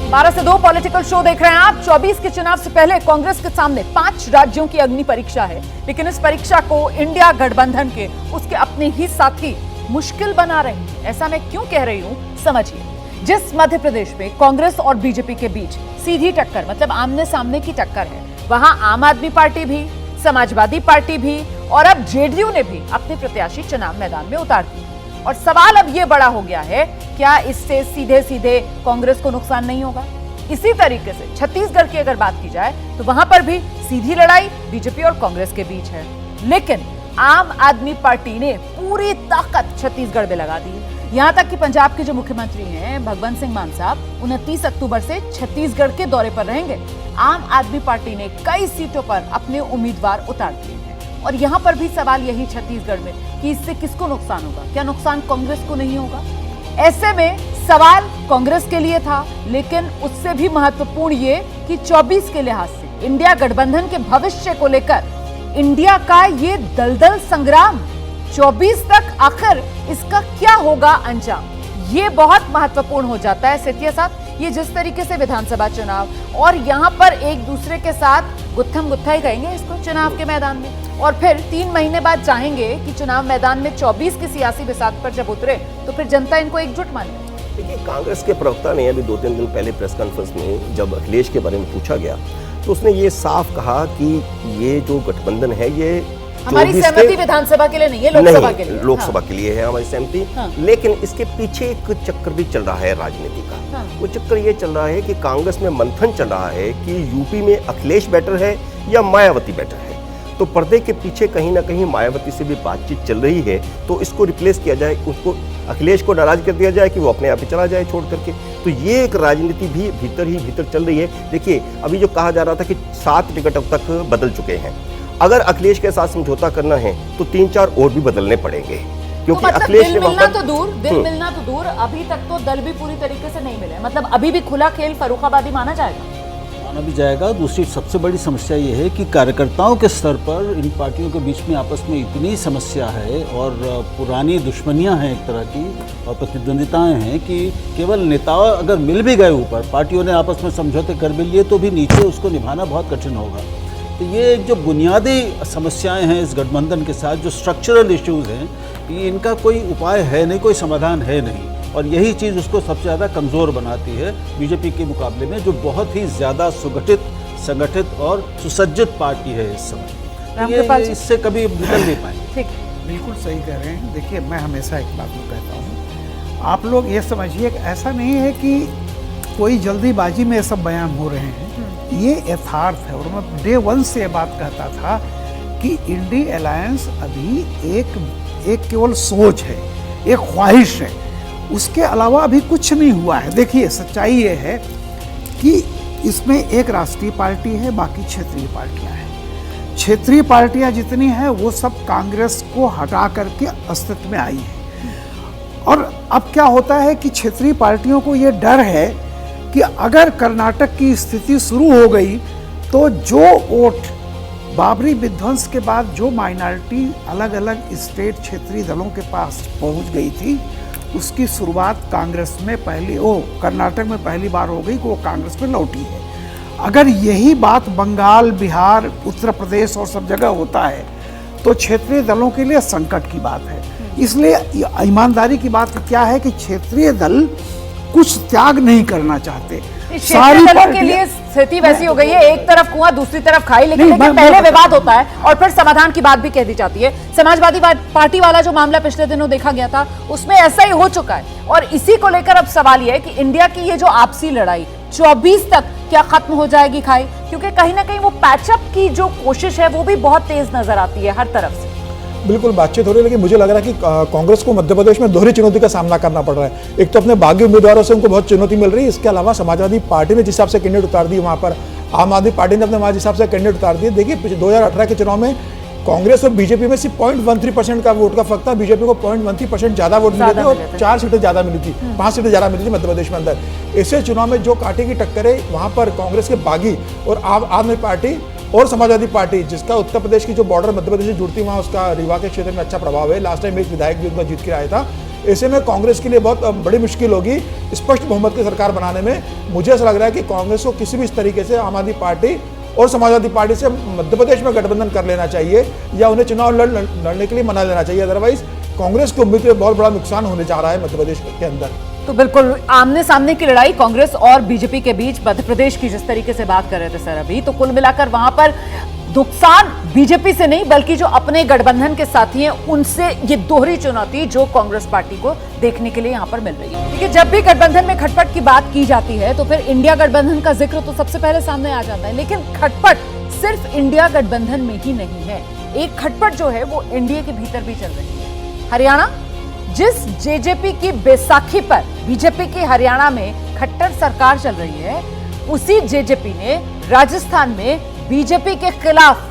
12 से 2 political show देख रहे हैं आप। 24 के चुनाव से पहले कांग्रेस के सामने 5 राज्यों की अग्नि परीक्षा है, लेकिन इस परीक्षा को इंडिया गठबंधन के उसके अपने ही साथी मुश्किल बना रहे हैं। ऐसा मैं क्यों कह रही हूं, समझिए। जिस मध्य प्रदेश में कांग्रेस और बीजेपी के बीच सीधी टक्कर, मतलब आमने सामने की टक्कर है, वहां आम आदमी पार्टी भी, समाजवादी पार्टी भी और अब जेडीयू ने भी अपने प्रत्याशी चुनाव मैदान में उतार दिए। और सवाल अब यह बड़ा हो गया है, क्या इससे सीधे सीधे कांग्रेस को नुकसान नहीं होगा? इसी तरीके से छत्तीसगढ़ की अगर बात की जाए तो वहां पर भी सीधी लड़ाई बीजेपी और कांग्रेस के बीच है, लेकिन आम आदमी पार्टी ने पूरी ताकत छत्तीसगढ़ में लगा दी। यहां तक कि पंजाब के जो मुख्यमंत्री हैं भगवंत सिंह मान साहब 29 अक्टूबर से छत्तीसगढ़ के दौरे पर रहेंगे। आम आदमी पार्टी ने कई सीटों पर अपने उम्मीदवार उतार दिए हैं और यहां पर भी सवाल यही छत्तीसगढ़ में कि इससे किसको नुकसान होगा? क्या नुकसान कांग्रेस को नहीं होगा? ऐसे में सवाल कांग्रेस के लिए था, लेकिन उससे भी महत्वपूर्ण ये कि 24 के लिहाज से इंडिया गठबंधन के भविष्य को लेकर इंडिया का ये दलदल संग्राम 24 तक आखिर इसका क्या होगा अंजाम, ये बहुत महत्वपूर्ण हो जाता है। सेठिया साहब, ये जिस तरीके से विधानसभा चुनाव और यहाँ पर एक दूसरे के साथ गुत्थम गुत्था ही कहेंगे इसको चुनाव के मैदान में, और फिर 3 महीने बाद चाहेंगे कि चुनाव मैदान में 24 की सियासी बिसात पर जब उतरे तो फिर जनता इनको एकजुट माने। देखिए, कांग्रेस के प्रवक्ता ने अभी 2-3 दिन पहले प्रेस कॉन्फ्रेंस में जब अखिलेश के बारे में पूछा गया तो उसने ये साफ कहा कि ये जो गठबंधन है ये हमारी सहमति विधानसभा के लिए नहीं है, लोकसभा के लिए, लोकसभा के लिए है हमारी सहमति। लेकिन इसके पीछे एक चक्कर भी चल रहा है राजनीति का। वो चक्कर ये चल रहा है कि कांग्रेस में मंथन चल रहा है कि यूपी में अखिलेश बेटर है या मायावती बेटर है। तो पर्दे के पीछे कहीं ना कहीं मायावती से भी बातचीत चल रही है, तो इसको रिप्लेस किया जाए, उसको अखिलेश को नाराज कर दिया जाए कि वो अपने आप ही चला जाए छोड़ करके। तो ये एक राजनीति भी भीतर ही भीतर चल रही है। देखिए, अभी जो कहा जा रहा था कि 7 टिकट अब तक बदल चुके हैं, अगर अखिलेश के साथ समझौता करना है तो 3-4 और भी बदलने पड़ेंगे, क्योंकि तो मतलब अखिलेश दिल मिलना तो दूर, अभी तक तो दल भी पूरी तरीके से नहीं मिले, मतलब अभी भी खुला खेल फर्रुखाबादी माना जाएगा। माना भी जाएगा। दूसरी सबसे बड़ी समस्या ये है कि कार्यकर्ताओं के स्तर पर इन पार्टियों के बीच में आपस में इतनी समस्या है और पुरानी दुश्मनियां हैं एक तरह की और प्रतिद्वंदिताएं हैं कि केवल नेता अगर मिल भी गए ऊपर, पार्टियों ने आपस में समझौते कर भी लिए, तो भी नीचे उसको निभाना बहुत कठिन होगा। तो ये जो बुनियादी समस्याएं हैं इस गठबंधन के साथ, जो स्ट्रक्चरल इश्यूज़ हैं, ये इनका कोई उपाय है नहीं, कोई समाधान है नहीं, और यही चीज़ उसको सबसे ज़्यादा कमज़ोर बनाती है बीजेपी के मुकाबले में, जो बहुत ही ज़्यादा सुगठित, संगठित और सुसज्जित पार्टी है इस समय। ये इससे कभी निकल नहीं पाएंगे। ठीक, बिल्कुल सही कह रहे हैं। देखिए, मैं हमेशा एक बात कहता हूँ, आप लोग ये समझिए कि ऐसा नहीं है कि कोई जल्दीबाजी में ये सब बयान हो रहे हैं, ये यथार्थ है। और मैं डे 1 से ये बात कहता था कि इंडी अलायंस अभी एक केवल सोच है, एक ख्वाहिश है, उसके अलावा अभी कुछ नहीं हुआ है। देखिए, सच्चाई ये है कि इसमें एक राष्ट्रीय पार्टी है, बाकी क्षेत्रीय पार्टियां हैं। क्षेत्रीय पार्टियां जितनी हैं वो सब कांग्रेस को हटा करके अस्तित्व में आई हैं। और अब क्या होता है कि क्षेत्रीय पार्टियों को ये डर है कि अगर कर्नाटक की स्थिति शुरू हो गई तो जो वोट बाबरी विध्वंस के बाद जो माइनॉरिटी अलग अलग स्टेट क्षेत्रीय दलों के पास पहुंच गई थी, उसकी शुरुआत कांग्रेस में कर्नाटक में पहली बार हो गई कि वो कांग्रेस में लौटी है। अगर यही बात बंगाल, बिहार, उत्तर प्रदेश और सब जगह होता है तो क्षेत्रीय दलों के लिए संकट की बात है। इसलिए ईमानदारी की बात क्या है कि क्षेत्रीय दल कुछ त्याग नहीं करना चाहते। सारी दलों के लिए स्थिति वैसी हो गई है, एक तरफ कुआं दूसरी तरफ खाई, लेकिन पहले विवाद होता है और फिर समाधान की बात भी कह दी जाती है। समाजवादी पार्टी वाला जो मामला पिछले दिनों देखा गया था, उसमें ऐसा ही हो चुका है और इसी को लेकर अब सवाल यह है कि इंडिया की ये जो आपसी लड़ाई 24 तक क्या खत्म हो जाएगी खाई, क्योंकि कहीं ना कहीं वो पैचअप की जो कोशिश है वो भी बहुत तेज नजर आती है हर तरफ से। बिल्कुल बातचीत हो रही है, लेकिन मुझे लग रहा है कि कांग्रेस को मध्य प्रदेश में दोहरी चुनौती का सामना करना पड़ रहा है। एक तो अपने बागी उम्मीदवारों से उनको बहुत चुनौती मिल रही है, इसके अलावा समाजवादी पार्टी ने जिस हिसाब से कैंडिडेट उतार दिए, वहाँ पर आम आदमी पार्टी ने अपने हिसाब से कैंडिडेट उतार दिए। देखिए, 2018 के चुनाव में कांग्रेस और बीजेपी में सिर्फ 0.13% का वोट का फर्क था। बीजेपी को 0.13% ज्यादा वोट मिले थे और 4 सीटें ज्यादा मिली थी, 5 सीटें ज्यादा मिली थी मध्य प्रदेश में अंदर। ऐसे चुनाव में जो कांटे की टक्कर है, वहाँ पर कांग्रेस के बागी और आम आदमी पार्टी और समाजवादी पार्टी, जिसका उत्तर प्रदेश की जो बॉर्डर मध्य प्रदेश से जुड़ती है, वहाँ उसका रीवा के क्षेत्र में अच्छा प्रभाव है। लास्ट टाइम एक विधायक भी उनका जीत के आया था। ऐसे में कांग्रेस के लिए बहुत बड़ी मुश्किल होगी स्पष्ट बहुमत की सरकार बनाने में। मुझे ऐसा लग रहा है कि कांग्रेस को किसी भी इस तरीके से आम आदमी पार्टी और समाजवादी पार्टी से मध्य प्रदेश में गठबंधन कर लेना चाहिए या उन्हें चुनाव लड़ने के लिए मना लेना चाहिए। अदरवाइज कांग्रेस को उम्मीद में बहुत बड़ा नुकसान होने जा रहा है मध्य प्रदेश के अंदर। तो बिल्कुल आमने सामने की लड़ाई कांग्रेस और बीजेपी के बीच मध्य प्रदेश की जिस तरीके से बात कर रहे थे सर अभी, तो कुल मिलाकर वहां पर नुकसान बीजेपी से नहीं बल्कि जो अपने गठबंधन के साथी हैं उनसे ये दोहरी चुनौती जो कांग्रेस पार्टी को देखने के लिए यहां पर मिल रही है। देखिए, जब भी गठबंधन में खटपट की बात की जाती है तो फिर इंडिया गठबंधन का जिक्र तो सबसे पहले सामने आ जाता है, लेकिन खटपट सिर्फ इंडिया गठबंधन में ही नहीं है। एक खटपट जो है वो एनडीए के भीतर भी चल रही है। हरियाणा, जिस जेजेपी की बैसाखी पर बीजेपी की हरियाणा में खट्टर सरकार चल रही है, उसी जेजेपी ने राजस्थान में बीजेपी के खिलाफ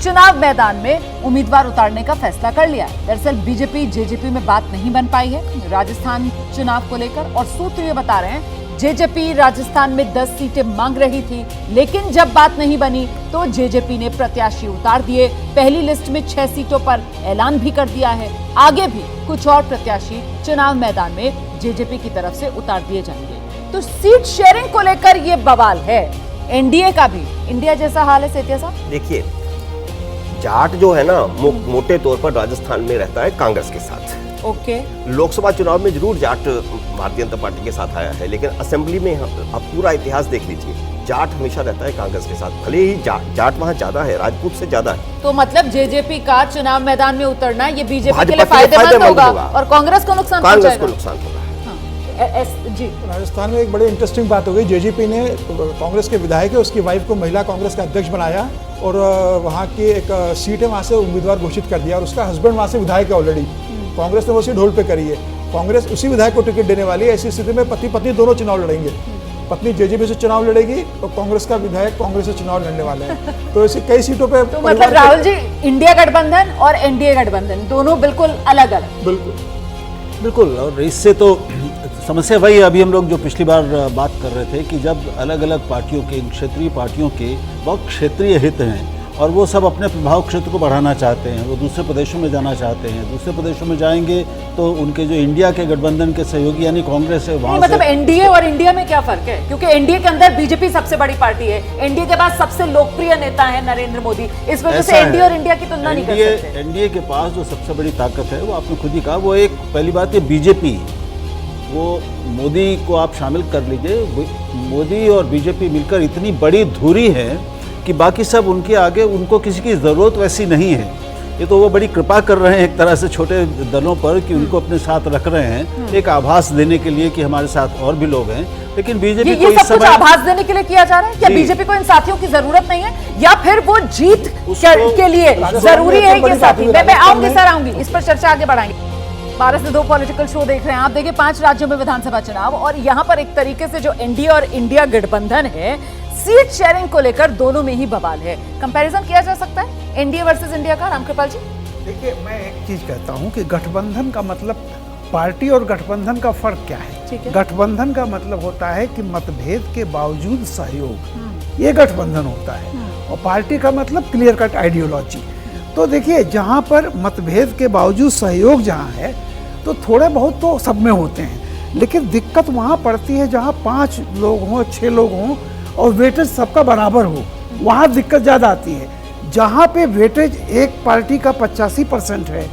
चुनाव मैदान में उम्मीदवार उतारने का फैसला कर लिया है। दरअसल बीजेपी जेजेपी में बात नहीं बन पाई है राजस्थान चुनाव को लेकर, और सूत्र ये बता रहे हैं जेजेपी राजस्थान में 10 सीटें मांग रही थी, लेकिन जब बात नहीं बनी तो जेजेपी ने प्रत्याशी उतार दिए। पहली लिस्ट में 6 सीटों पर ऐलान भी कर दिया है। आगे भी कुछ और प्रत्याशी चुनाव मैदान में जेजेपी की तरफ से उतार दिए जाएंगे। तो सीट शेयरिंग को लेकर ये बवाल है। एनडीए का भी इंडिया जैसा हाल है सेठिया साहब। देखिए, जाट जो है ना मोटे तौर पर राजस्थान में रहता है कांग्रेस के साथ। ओके। लोकसभा चुनाव में जरूर जाट भारतीय जनता पार्टी के साथ आया है, लेकिन असेंबली में आप पूरा इतिहास देख लीजिए, जाट हमेशा रहता है कांग्रेस के साथ। भले ही जाट वहाँ ज्यादा है, राजपूत से ज्यादा है। तो मतलब जेजेपी का चुनाव मैदान में उतरना ये बीजेपी के लिए फायदेमंद होगा और कांग्रेस को नुकसान कांग्रेस पहुंचाएगा। को नुकसान होगा। जी, राजस्थान में एक बड़ी इंटरेस्टिंग बात हो गई। जेजेपी ने कांग्रेस के विधायक है उसकी वाइफ को महिला कांग्रेस का अध्यक्ष बनाया और वहाँ की एक सीट है वहाँ से उम्मीदवार घोषित कर दिया, और उसका हस्बैंड वहाँ से विधायक है ऑलरेडी। कांग्रेस ने वो सीट होल्ड पे करी है। कांग्रेस उसी विधायक को टिकट देने वाली है। ऐसी स्थिति में पति पत्नी दोनों चुनाव लड़ेंगे। पत्नी जेजेपी से चुनाव लड़ेगी और कांग्रेस का विधायक कांग्रेस से चुनाव लड़ने वाले हैं। तो ऐसी कई सीटों पे तो मतलब राहुल जी, इंडिया गठबंधन और एनडीए गठबंधन दोनों बिल्कुल अलग अलग। बिल्कुल। और इससे तो समस्या वही अभी हम लोग जो पिछली बार बात कर रहे थे कि जब अलग अलग पार्टियों के, क्षेत्रीय पार्टियों के बहुत क्षेत्रीय हित हैं और वो सब अपने प्रभाव क्षेत्र को बढ़ाना चाहते हैं, वो दूसरे प्रदेशों में जाना चाहते हैं। दूसरे प्रदेशों में जाएंगे तो उनके जो इंडिया के गठबंधन के सहयोगी यानी कांग्रेस है वहाँ मतलब एनडीए और इंडिया में क्या फर्क है? क्योंकि एनडीए के अंदर बीजेपी सबसे बड़ी पार्टी है, एनडीए के पास सबसे लोकप्रिय नेता है नरेंद्र मोदी, इस वजह से एनडीए और इंडिया की तुलना नहीं कर सकते। एनडीए के पास जो सबसे बड़ी ताकत है वो आपने खुद ही कहा, वो एक पहली बात है बीजेपी, वो मोदी को आप शामिल कर लीजिए। मोदी और बीजेपी मिलकर इतनी बड़ी धुरी है कि बाकी सब उनके आगे, उनको किसी की ज़रूरत वैसी नहीं है। ये तो वो बड़ी कृपा कर रहे हैं एक तरह से छोटे दलों पर कि उनको अपने साथ रख रहे हैं, एक आभास देने के लिए कि हमारे साथ और भी लोग हैं। लेकिन बीजेपी को इस समय आभास देने के लिए किया जा रहा है क्या? बीजेपी को इन साथियों की जरूरत नहीं है या फिर वो जीत के लिए जरूरी है ये साथी? मैं आऊंगी सर, आऊंगी, इस पर चर्चा आगे बढ़ाएंगे। 12 से 2 पॉलिटिकल शो देख रहे हैं आप। देखिए, 5 राज्यों में विधानसभा चुनाव और यहाँ पर एक तरीके से जो एनडीए और इंडिया गठबंधन है, सीट शेयरिंग को लेकर दोनों में ही बवाल है। कंपैरिजन किया जा सकता है एनडीए वर्सेस इंडिया का? रामकृपाल जी, देखिए, मैं एक चीज कहता हूँ कि गठबंधन का मतलब, पार्टी और गठबंधन का फर्क क्या है? गठबंधन का मतलब होता है कि मतभेद के बावजूद सहयोग, ये गठबंधन होता है। और पार्टी का मतलब क्लियर कट आइडियोलॉजी। तो देखिए, जहाँ पर मतभेद के बावजूद सहयोग जहाँ है तो थोड़े बहुत तो सब में होते हैं, लेकिन दिक्कत वहाँ पड़ती है जहाँ 5 लोग हों, 6 लोग हों और वेटेज सबका बराबर हो, वहाँ दिक्कत ज़्यादा आती है। जहाँ पे वेटेज एक पार्टी का 85% है,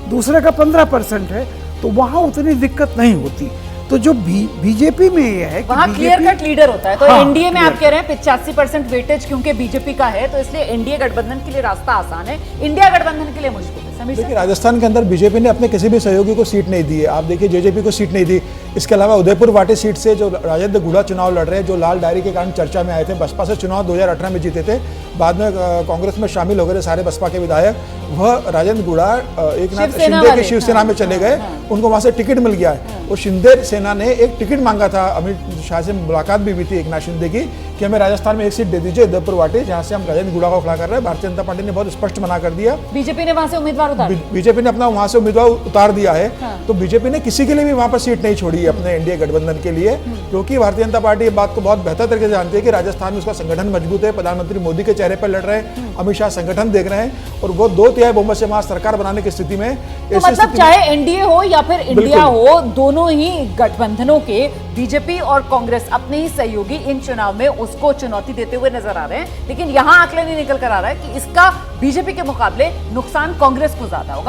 दूसरे का 15% है, तो वहाँ उतनी दिक्कत नहीं होती। तो जो बीजेपी में ये है कि वहाँ क्लियर कट लीडर होता है। तो एनडीए में आप कह रहे हैं 85% वेटेज क्योंकि बीजेपी का है, तो इसलिए एनडीए गठबंधन के लिए रास्ता आसान है, इंडिया गठबंधन के लिए मुश्किल है। देखिए, राजस्थान के अंदर बीजेपी ने अपने किसी भी सहयोगी को सीट नहीं दी है। आप देखिए, जेजेपी को सीट नहीं दी। इसके अलावा उदयपुर वाटी सीट से जो राजेंद्र गुड़ा चुनाव लड़ रहे हैं, जो लाल डायरी के कारण चर्चा में आए थे, बसपा से चुनाव 2018 में जीते थे, बाद में कांग्रेस में शामिल हो गए सारे बसपा के विधायक, वह राजेंद्र गुड़ा एक नाथ शिंदे की शिवसेना में चले गए, उनको वहां से टिकट मिल गया है। और शिंदे सेना ने एक टिकट मांगा था, अमित शाह से मुलाकात भी हुई थी एक नाथ शिंदे की कि हमें राजस्थान में एक सीट दे दीजिए उदयपुर वाटी, जहां से हम राजेंद्र गुड़ा को खड़ा कर रहे हैं। भारतीय जनता पार्टी ने बहुत स्पष्ट मना कर दिया। बीजेपी ने वहां से उम्मीदवार उतार बीजेपी ने अपना वहां से उम्मीदवार उतार दिया है। तो बीजेपी ने किसी के लिए भी वहां पर सीट नहीं छोड़ी अपने एनडीए गठबंधन के लिए, क्योंकि भारतीय जनता पार्टी इस बात को बहुत बेहतर तरीके से जानती है कि राजस्थान में उसका संगठन मजबूत है, प्रधानमंत्री मोदी के चेहरे पर लड़ रहे हैं, अमित शाह संगठन देख रहे हैं, और वो 2/3 बहुमत से वहां सरकार बनाने की स्थिति में, तो मतलब चाहे एनडीए हो या फिर इंडिया हो, दोनों ही गठबंधनों के बीजेपी और कांग्रेस अपने ही सहयोगी इन चुनाव में उसको चुनौती देते हुए नजर आ रहे हैं। लेकिन यहां आंकलन ही निकल कर आ रहा है कि इसका बीजेपी के मुकाबले नुकसान कांग्रेस को ज्यादा होगा।